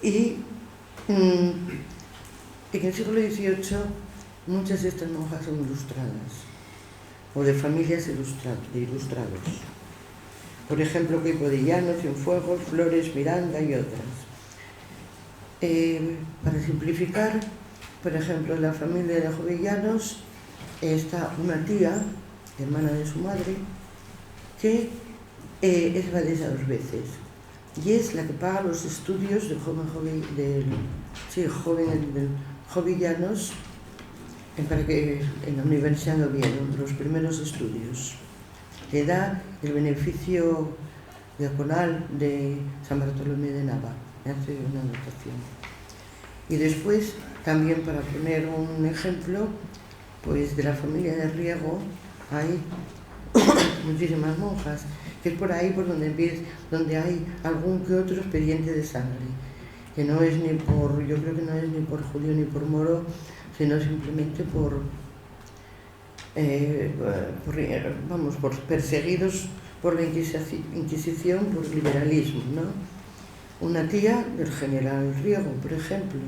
y en el siglo XVIII muchas de estas monjas son ilustradas, o de familias de ilustrados. Por ejemplo, Queipo de Llano, Cienfuegos, Flores, Miranda y otras. Para simplificar, por ejemplo, en la familia de Jovellanos está una tía, hermana de su madre, que es abadesa 2 veces y es la que paga los estudios del joven Jovellanos en la Universidad de Oviedo, los primeros estudios. Le da el beneficio diaconal de San Bartolomé de Nava, hace una dotación. Y después, también para poner un ejemplo, pues de la familia de Riego hay muchísimas monjas, que es por ahí por donde hay algún que otro expediente de sangre, que no es yo creo que no es ni por judío ni por moro, sino simplemente por perseguidos por la Inquisición, por liberalismo, ¿no? Una tía del general Riego, por ejemplo,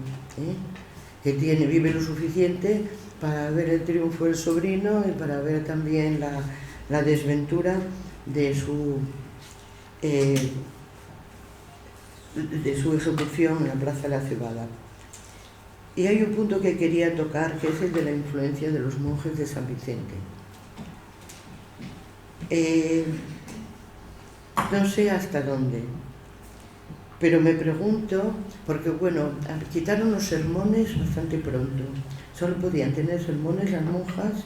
que vive lo suficiente para ver el triunfo del sobrino y para ver también la desventura de su ejecución en la Plaza de la Cebada. Y hay un punto que quería tocar, que es el de la influencia de los monjes de San Vicente. No sé hasta dónde, Pero me pregunto, porque bueno, quitaron los sermones bastante pronto. Solo podían tener sermones las monjas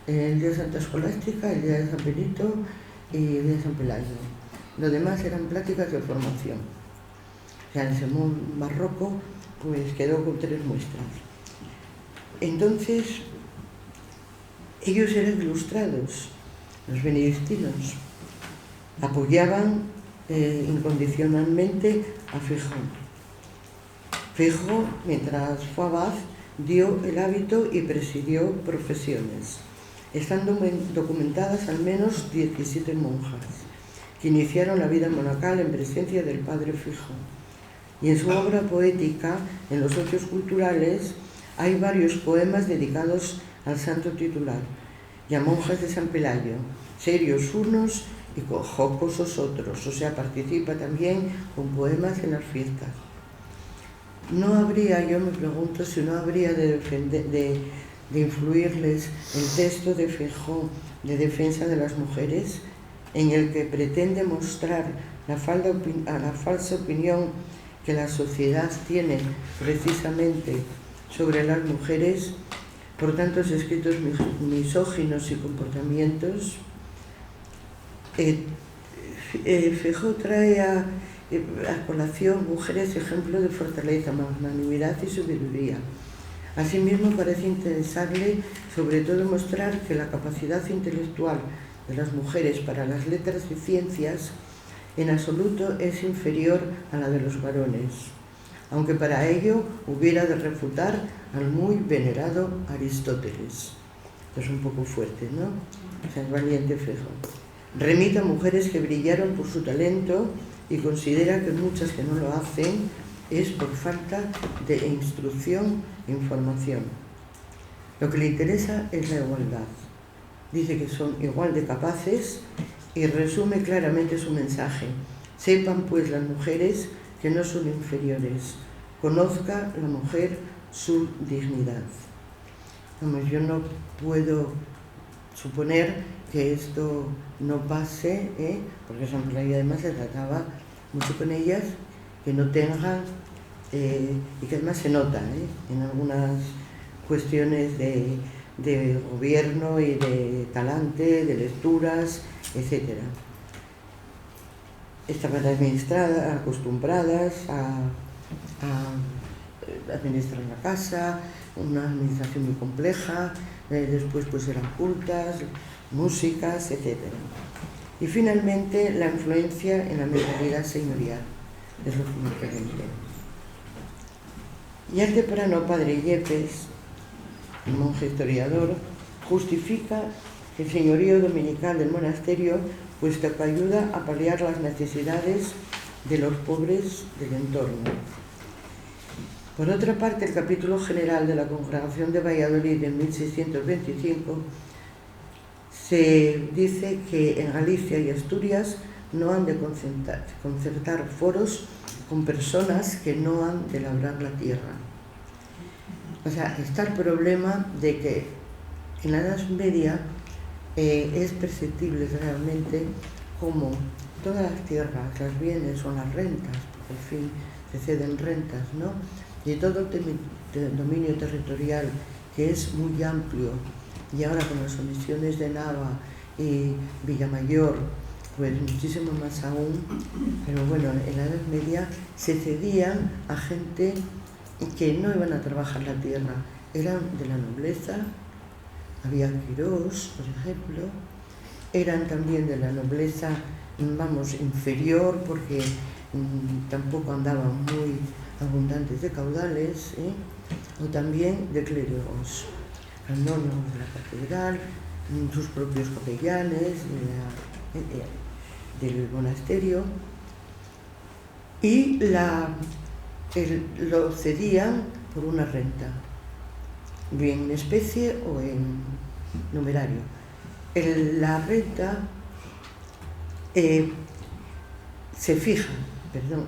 el día de Santa Escolástica, el día de San Benito y el día de San Pelayo. Lo demás eran pláticas de formación. O sea, el sermón barroco pues quedó con 3 muestras. Entonces, ellos eran ilustrados, los benedictinos. Apoyaban incondicionalmente a Feijoo. Feijoo, mientras fue abad, dio el hábito y presidió profesiones. Están documentadas al menos 17 monjas que iniciaron la vida monacal en presencia del padre Feijoo. Y en su obra poética, en los Ocios Culturales, hay varios poemas dedicados al santo titular y a monjas de San Pelayo, serios unos y jocosos otros, o sea, participa también con poemas en las fiestas. No habría, yo me pregunto si no habría de influirles el texto de Feijoo de defensa de las mujeres, en el que pretende mostrar la falsa opinión que la sociedad tiene precisamente sobre las mujeres, por tantos escritos misóginos y comportamientos. Feijoo trae a colación mujeres ejemplo de fortaleza, magnanimidad y sabiduría. Asimismo, parece interesarle sobre todo mostrar que la capacidad intelectual de las mujeres para las letras y ciencias en absoluto es inferior a la de los varones, aunque para ello hubiera de refutar al muy venerado Aristóteles. Esto es un poco fuerte, ¿no? O sea, es valiente Feijoo. Remite a mujeres que brillaron por su talento y considera que muchas que no lo hacen es por falta de instrucción e información. Lo que le interesa es la igualdad. Dice que son igual de capaces y resume claramente su mensaje. Sepan pues las mujeres que no son inferiores. Conozca la mujer su dignidad. Vamos, yo no puedo suponer que esto no pase, porque San Pelayo además se trataba mucho con ellas, que no tengan, y que además se nota en algunas cuestiones de gobierno y de talante, de lecturas, etc. Estaban administradas, acostumbradas a administrar la casa, una administración muy compleja, después pues eran cultas, músicas, etc. Y finalmente la influencia en la mentalidad señorial, es lo fundamental. Y el temprano padre Yepes, el monje historiador, justifica el señorío dominical del monasterio, puesto que ayuda a paliar las necesidades de los pobres del entorno. Por otra parte, el capítulo general de la Congregación de Valladolid en 1625 se dice que en Galicia y Asturias no han de concertar foros con personas que no han de labrar la tierra. O sea, está el problema de que en la Edad Media es perceptible realmente como todas las tierras, los bienes o las rentas, porque al fin se ceden rentas, ¿no? Y todo el dominio territorial, que es muy amplio, y ahora con las omisiones de Nava y Villamayor, pues muchísimo más aún, pero bueno, en la Edad Media se cedían a gente que no iban a trabajar la tierra, eran de la nobleza, había quirós, por ejemplo, eran también de la nobleza, vamos, inferior, porque tampoco andaban muy abundantes de caudales, o también de clérigos, canónigos de la catedral, sus propios capellanes del monasterio, y lo cedían por una renta, bien en especie o en numerario. La renta se fija,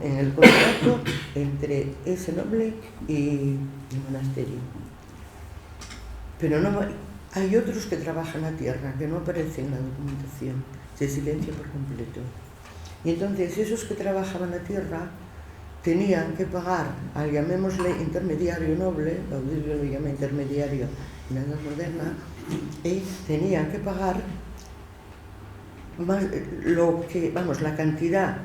en el contrato entre ese noble y el monasterio. Pero no hay otros que trabajan la tierra, que no aparecen en la documentación, se silencia por completo. Y entonces esos que trabajaban la tierra tenían que pagar al, llamémosle, intermediario noble, Baudilio lo llama intermediario en la Edad Moderna, y tenían que pagar más la cantidad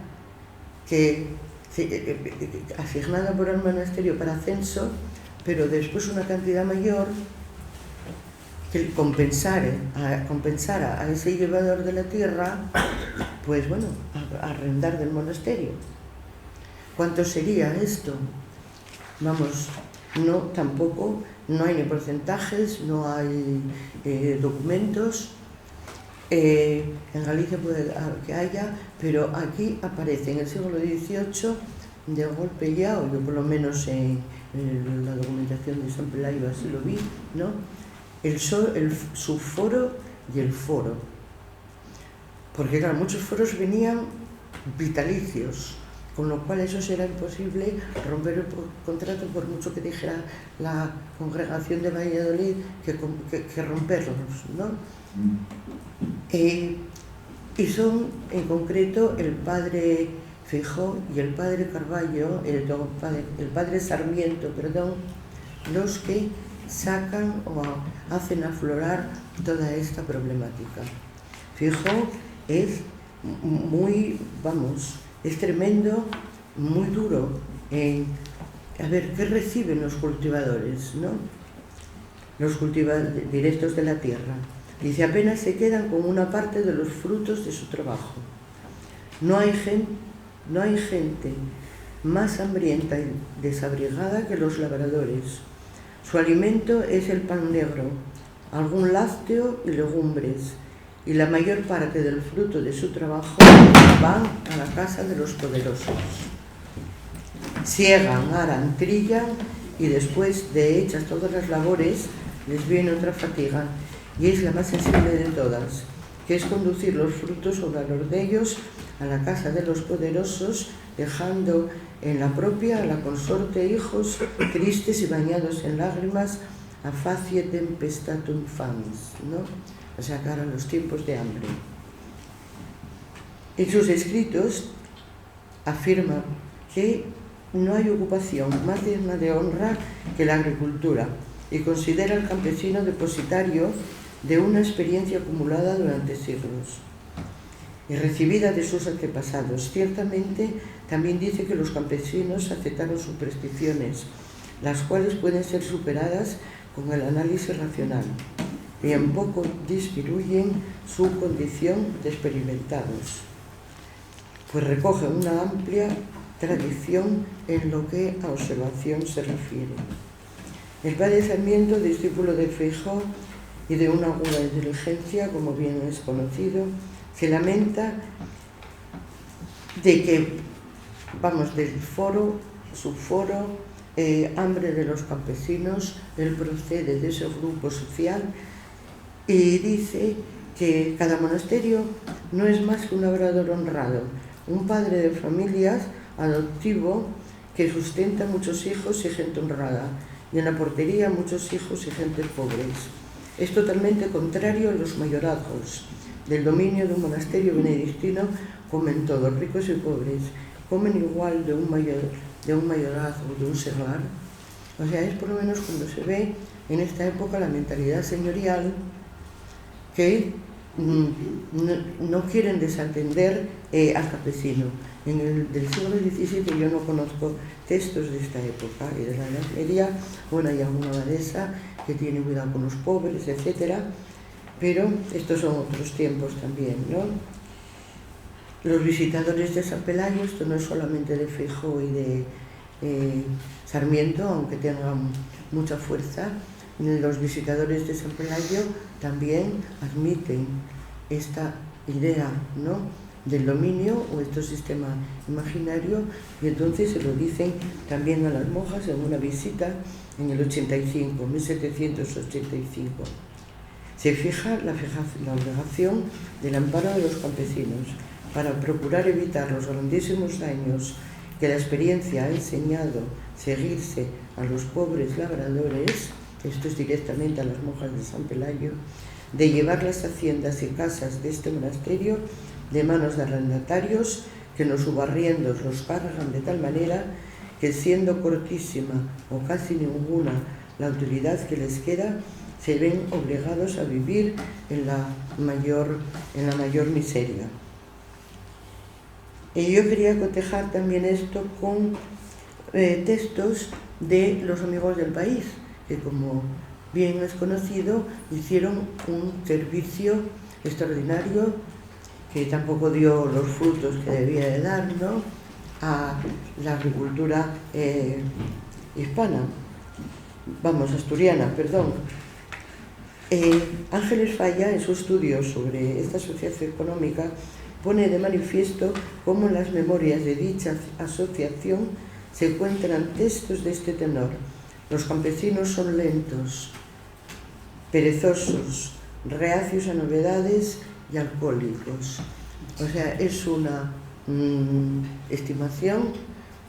asignada por el monasterio para censo, pero después una cantidad mayor que compensara a ese llevador de la tierra, pues bueno, a arrendar del monasterio. ¿Cuánto sería esto? Vamos, tampoco, no hay ni porcentajes, no hay documentos. En Galicia puede que haya, pero aquí aparece en el siglo XVIII de golpe ya, o yo por lo menos en la documentación de San Pelayo así lo vi, ¿no? El subforo y el foro. Porque claro, muchos foros venían vitalicios, con lo cual eso era imposible romper el contrato por mucho que dijera la congregación de Valladolid que romperlos, ¿no? Y son en concreto el padre Feijó y el padre Carballo, el padre Sarmiento, perdón, los que sacan o hacen aflorar toda esta problemática. Feijó es es tremendo, muy duro en a ver qué reciben los cultivadores, ¿no? Los cultivadores directos de la tierra. Dice, apenas se quedan con una parte de los frutos de su trabajo. No hay gente más hambrienta y desabrigada que los labradores. Su alimento es el pan negro, algún lácteo y legumbres, y la mayor parte del fruto de su trabajo van a la casa de los poderosos. Siegan, aran, trillan, y después de hechas todas las labores les viene otra fatiga, y es la más sensible de todas, que es conducir los frutos o valor de ellos a la casa de los poderosos, dejando en la propia a la consorte hijos tristes y bañados en lágrimas, a facie tempestatum famis, ¿no? O sea, cara a los tiempos de hambre. En sus escritos afirma que no hay ocupación más digna de honra que la agricultura y considera al campesino depositario de una experiencia acumulada durante siglos y recibida de sus antepasados. Ciertamente, también dice que los campesinos aceptaron supersticiones, las cuales pueden ser superadas con el análisis racional, y en poco disminuyen su condición de experimentados, pues recogen una amplia tradición en lo que a observación se refiere. El padre Sarmiento, discípulo de Feijó y de una aguda inteligencia, como bien es conocido, se lamenta de que, del foro, subforo, hambre de los campesinos, él procede de ese grupo social y dice que cada monasterio no es más que un labrador honrado, un padre de familias adoptivo que sustenta muchos hijos y gente honrada, y en la portería muchos hijos y gente pobres. Es totalmente contrario a los mayorazgos. Del dominio de un monasterio benedictino comen todos, ricos y pobres, comen igual de un mayorazgo, de un seglar. O sea, es por lo menos cuando se ve en esta época la mentalidad señorial que no quieren desatender al campesino. Del siglo XVII yo no conozco textos de esta época, y de la Edad Media, bueno, hay alguna abadesa que tiene cuidado con los pobres, etc. Pero estos son otros tiempos también, ¿no? Los visitadores de San Pelayo, esto no es solamente de Feijó y de Sarmiento, aunque tengan mucha fuerza, los visitadores de San Pelayo también admiten esta idea, ¿no?, del dominio o este sistema imaginario, y entonces se lo dicen también a las monjas en una visita en el 1785. Se fija la obligación del amparo de los campesinos para procurar evitar los grandísimos daños que la experiencia ha enseñado seguirse a los pobres labradores, esto es directamente a las monjas de San Pelayo, de llevar las haciendas y casas de este monasterio de manos de arrendatarios que los subarriendos los cargan de tal manera que siendo cortísima o casi ninguna la utilidad que les queda, se ven obligados a vivir en la mayor miseria. Y yo quería cotejar también esto con textos de los Amigos del País, que como bien es conocido, hicieron un servicio extraordinario que tampoco dio los frutos que debía de dar, ¿no?, a la agricultura asturiana, perdón. Ángeles Falla, en su estudio sobre esta socioeconómica, pone de manifiesto cómo en las memorias de dicha asociación se encuentran textos de este tenor. Los campesinos son lentos, perezosos, reacios a novedades y alcohólicos. O sea, es una estimación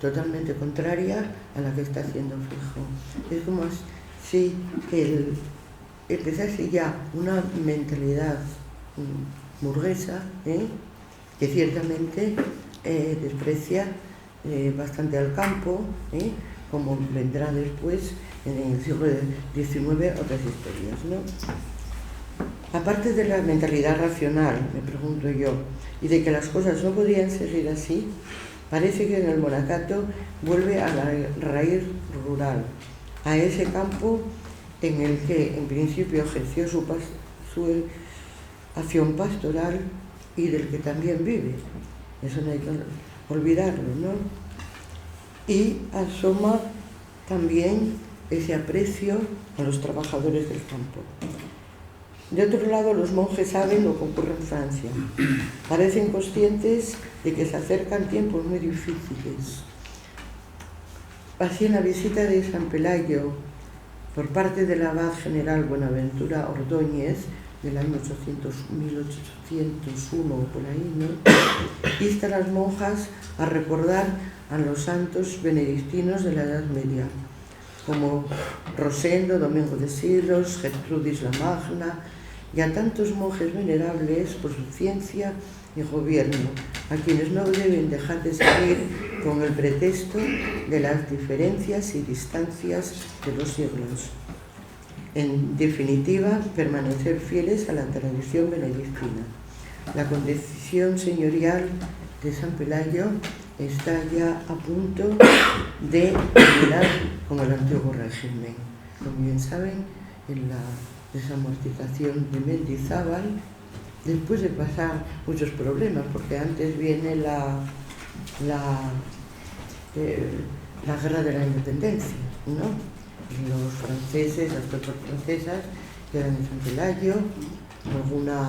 totalmente contraria a la que está haciendo Feijóo. Es como si empezase ya una mentalidad burguesa, que ciertamente desprecia bastante al campo, como vendrá después en el siglo XIX otras historias, ¿no? Aparte de la mentalidad racional, me pregunto yo, y de que las cosas no podían seguir así, parece que en el monacato vuelve a la raíz rural, a ese campo en el que en principio ejerció su acción pastoral y del que también vive. Eso no hay que olvidarlo, ¿no? Y asoma también ese aprecio a los trabajadores del campo. De otro lado, los monjes saben lo que ocurre en Francia. Parecen conscientes de que se acercan tiempos muy difíciles. Así, en la visita de San Pelayo por parte del abad general Buenaventura Ordóñez, del año 1801 o por ahí, ¿no?, insta a las monjas a recordar a los santos benedictinos de la Edad Media, como Rosendo, Domingo de Silos, Gertrudis la Magna, y a tantos monjes venerables por su ciencia y gobierno, a quienes no deben dejar de seguir con el pretexto de las diferencias y distancias de los siglos. En definitiva, permanecer fieles a la tradición benedictina. La condición señorial de San Pelayo está ya a punto de terminar con el antiguo régimen. Como bien saben, en la desamortización de Mendizábal, después de pasar muchos problemas, porque antes viene la guerra de la independencia, ¿no? Los franceses, las tropas francesas quedan en San Pelayo, alguna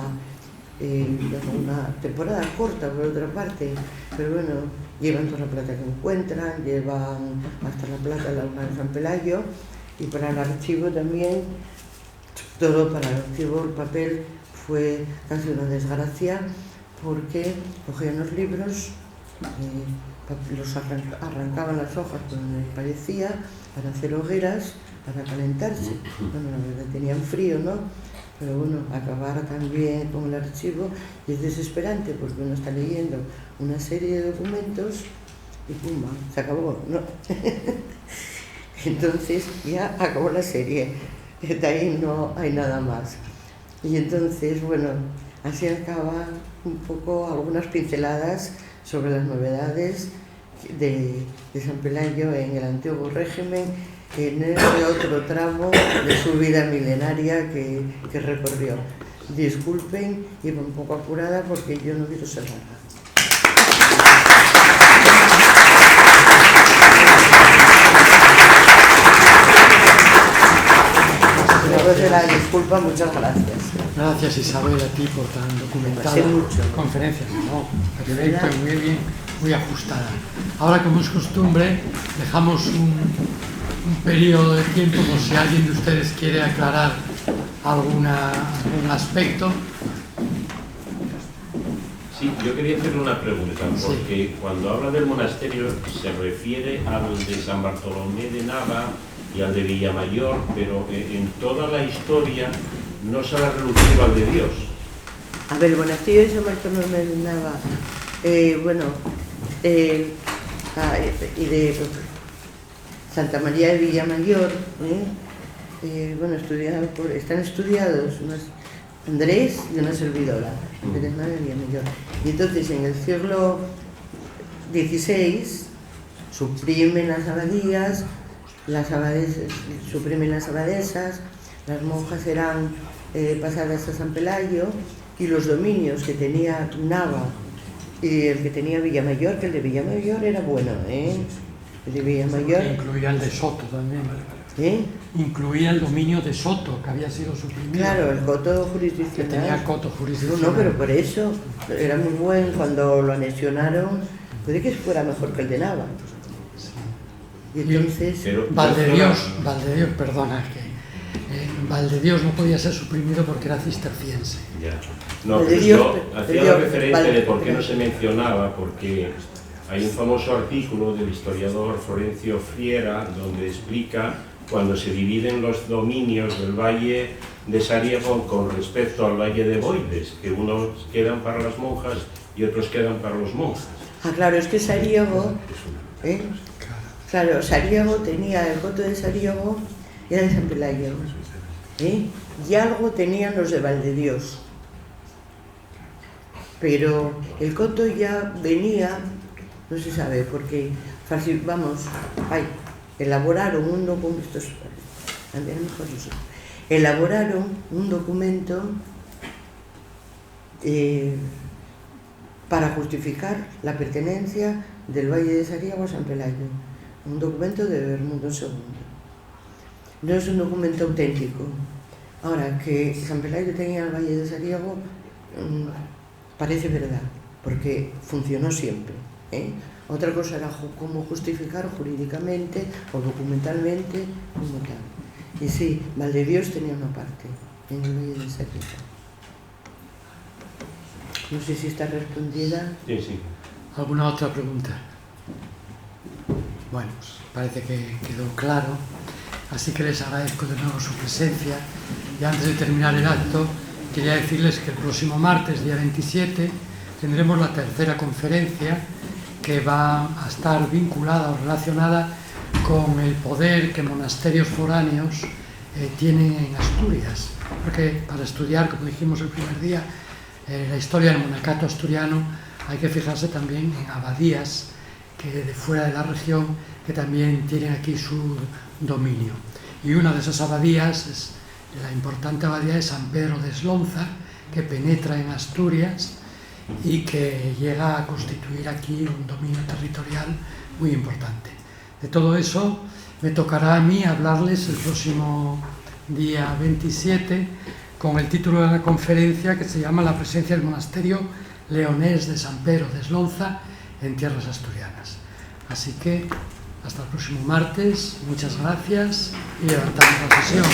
temporada corta por otra parte, pero bueno, llevan toda la plata que encuentran, llevan hasta la plata la luna de San Pelayo, y para el archivo también, todo para el archivo, el papel fue casi una desgracia, porque cogían los libros, los arrancaban las hojas por donde les parecía, para hacer hogueras, para calentarse. Bueno, la verdad tenían frío, ¿no? Pero bueno, acabar también con el archivo y es desesperante, porque uno está leyendo una serie de documentos y pumba, se acabó, ¿no? Entonces ya acabó la serie, de ahí no hay nada más. Y entonces, bueno, así acaban un poco algunas pinceladas sobre las novedades de San Pelayo en el antiguo régimen, en ese otro tramo de su vida milenaria que recorrió. Disculpen, iba un poco apurada porque yo no quiero ser larga. Después de la disculpa, muchas gracias. Gracias, Isabel, a ti por tan documentada conferencia. No, perfecto, muy bien, muy ajustada. Ahora, como es costumbre, dejamos un periodo de tiempo por si alguien de ustedes quiere aclarar algún aspecto. Sí, yo quería hacerle una pregunta, porque cuando habla del monasterio se refiere al de San Bartolomé de Nava y al de Villamayor, pero en toda la historia no sale relucir al de Dios. A ver, el monasterio de San Bartolomé de Nava, Santa María de Villamayor, bueno, están estudiados Andrés y una servidora, Berenada de Villamayor. Y entonces en el siglo XVI suprimen las abadías, suprimen las abadesas, las monjas serán pasadas a San Pelayo, y los dominios que tenía Nava y el que tenía Villamayor, que el de Villamayor era bueno, El de Villamayor... Incluía el de Soto también. Incluía el dominio de Soto, que había sido suprimido. Claro, el coto jurisdiccional. Que tenía coto jurisdiccional. No, pero por eso era muy bueno cuando lo anexionaron. Puede que fuera mejor que el de Nava. Y entonces... Valdedios, perdona, que Valdedios no podía ser suprimido porque era cisterciense. Ya. No, pero yo hacía la referencia de por qué no se mencionaba, porque hay un famoso artículo del historiador Florencio Friera donde explica cuando se dividen los dominios del Valle de Sariego con respecto al Valle de Boides, que unos quedan para las monjas y otros quedan para los monjes. Ah, claro, es que Sariego, claro, Sariego tenía el coto de Sariego, era de San Pelayo, y algo tenían los de Valdedios. Pero el coto ya venía, no se sabe, porque elaboraron un documento, para justificar la pertenencia del Valle de Sariego a San Pelayo, un documento de Bermudo II. No es un documento auténtico. Ahora, que San Pelayo tenía el Valle de Sariego, parece verdad, porque funcionó siempre. Otra cosa era cómo justificar jurídicamente o documentalmente como tal. Y sí, Valdedios tenía una parte en el Valle de Sariego. No sé si está respondida. Sí. ¿Alguna otra pregunta? Bueno, pues parece que quedó claro. Así que les agradezco de nuevo su presencia. Y antes de terminar el acto, quería decirles que el próximo martes, día 27, tendremos la tercera conferencia que va a estar vinculada o relacionada con el poder que monasterios foráneos tienen en Asturias. Porque para estudiar, como dijimos el primer día, la historia del monacato asturiano, hay que fijarse también en abadías que de fuera de la región que también tienen aquí su dominio. Y una de esas abadías es la importante abadía de San Pedro de Eslonza, que penetra en Asturias y que llega a constituir aquí un dominio territorial muy importante. De todo eso me tocará a mí hablarles el próximo día 27 con el título de la conferencia que se llama La presencia del monasterio leonés de San Pedro de Eslonza en tierras asturianas. Así que hasta el próximo martes, muchas gracias y levantamos la sesión.